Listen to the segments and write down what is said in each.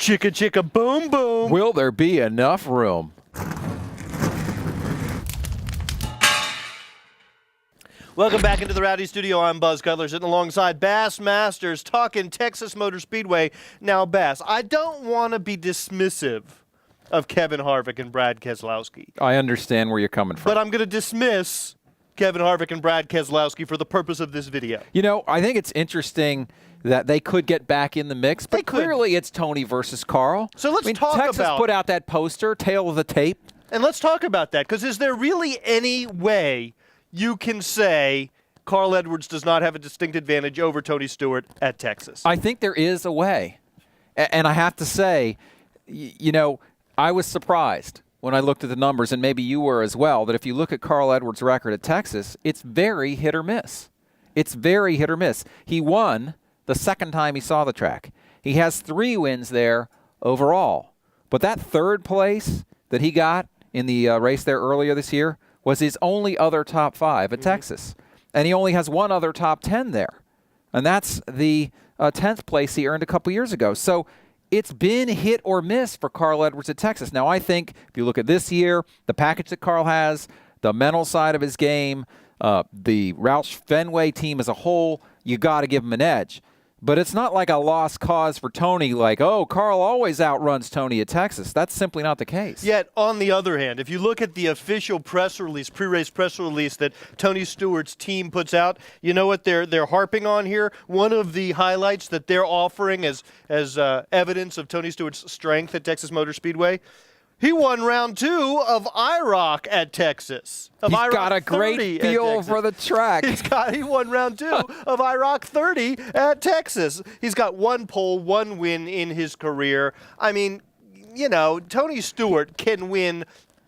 Chicka, chicka, boom, boom. Will there be enough room? Welcome back into the Rowdy Studio. I'm Buzz Cutler, sitting alongside Bass Masters, talking Texas Motor Speedway. Now, Bass, I don't want to be dismissive of Kevin Harvick and Brad Keselowski. I understand where you're coming from. But I'm going to dismiss Kevin Harvick and Brad Keselowski for the purpose of this video. You know, I think it's interesting that they could get back in the mix, but clearly it's Tony versus Carl. So let's talk about... Texas put out that poster, tail of the tape. And let's talk about that, because is there really any way you can say Carl Edwards does not have a distinct advantage over Tony Stewart at Texas? I think there is a way. And I have to say, you know, I was surprised when I looked at the numbers, and maybe you were as well, that if you look at Carl Edwards' record at Texas, it's very hit or miss. It's very hit or miss. He won the second time he saw the track. He has 3 wins there overall. But that third place that he got in the race there earlier this year was his only other top 5 at Texas. And he only has 1 other top 10 there. And that's the 10th place he earned a couple years ago. So it's been hit or miss for Carl Edwards at Texas. Now, I think if you look at this year, the package that Carl has, the mental side of his game, the Roush Fenway team as a whole, you got to give him an edge. But it's not like a lost cause for Tony, like, oh, Carl always outruns Tony at Texas. That's simply not the case. Yet, on the other hand, if you look at the official press release, pre-race press release that Tony Stewart's team puts out, you know what they're harping on here? One of the highlights that they're offering as evidence of Tony Stewart's strength at Texas Motor Speedway, he won round 2 of IROC at Texas. He's got a great feel for the track. He won round 2 of IROC 30 at Texas. He's got 1 pole, 1 win in his career. I mean, you know, Tony Stewart can win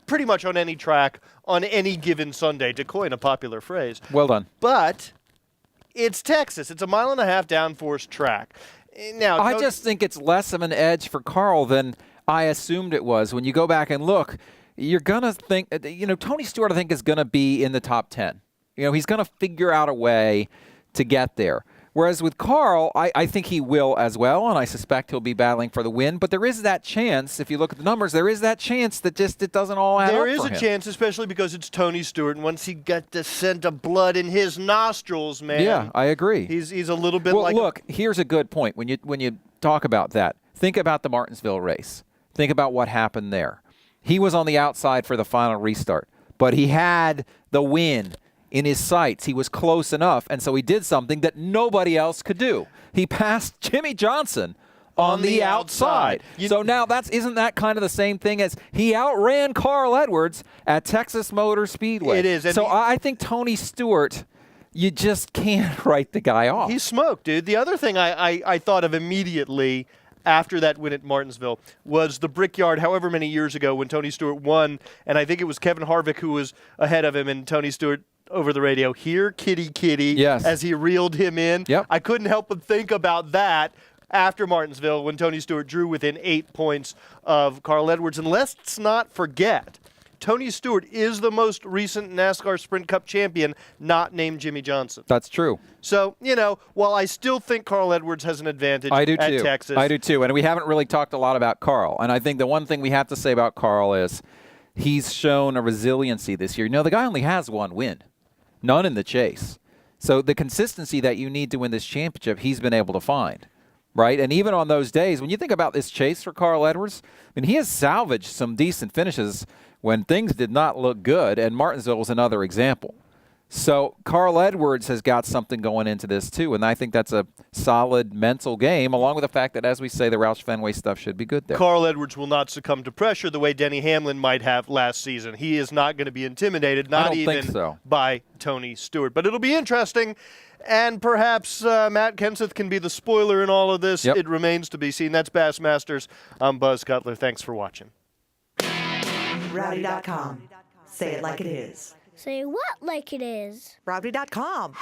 pretty much on any track on any given Sunday, to coin a popular phrase. Well done. But it's Texas. It's a 1.5 mile downforce track. Now, I just think it's less of an edge for Carl than I assumed it was. When you go back and look, you're going to think, you know, Tony Stewart, I think, is going to be in the top 10. You know, he's going to figure out a way to get there. Whereas with Carl, I think he will as well, and I suspect he'll be battling for the win. But there is that chance, if you look at the numbers, there is that chance that just it doesn't all add up for him. There is a chance, especially because it's Tony Stewart, and once he got the scent of blood in his nostrils, man. Yeah, I agree. He's a little bit well, look, here's a good point. When you talk about that, think about the Martinsville race. Think about what happened there. He was on the outside for the final restart, but he had the win in his sights. He was close enough, and so he did something that nobody else could do. He passed Jimmy Johnson on the outside. So now isn't that kind of the same thing as he outran Carl Edwards at Texas Motor Speedway? It is. So I think Tony Stewart, you just can't write the guy off. He's smoked, dude. The other thing I thought of immediately after that win at Martinsville was the Brickyard however many years ago when Tony Stewart won, and I think it was Kevin Harvick who was ahead of him, and Tony Stewart over the radio, "Here, kitty, kitty," yes, as he reeled him in. Yep. I couldn't help but think about that after Martinsville when Tony Stewart drew within 8 points of Carl Edwards. And let's not forget, Tony Stewart is the most recent NASCAR Sprint Cup champion not named Jimmy Johnson. That's true. So, you know, while I still think Carl Edwards has an advantage at Texas. I do too. And we haven't really talked a lot about Carl. And I think the one thing we have to say about Carl is he's shown a resiliency this year. You know, the guy only has 1 win, none in the chase. So the consistency that you need to win this championship, he's been able to find. Right? And even on those days, when you think about this chase for Carl Edwards, I mean, he has salvaged some decent finishes when things did not look good, and Martinsville was another example. So Carl Edwards has got something going into this too, and I think that's a solid mental game, along with the fact that, as we say, the Roush Fenway stuff should be good there. Carl Edwards will not succumb to pressure the way Denny Hamlin might have last season. He is not going to be intimidated, not even by Tony Stewart. But it'll be interesting, and perhaps Matt Kenseth can be the spoiler in all of this. Yep. It remains to be seen. That's Bassmasters. I'm Buzz Cutler. Thanks for watching. Rowdy.com. Say it like it is. Say what like it is? Rowdy.com.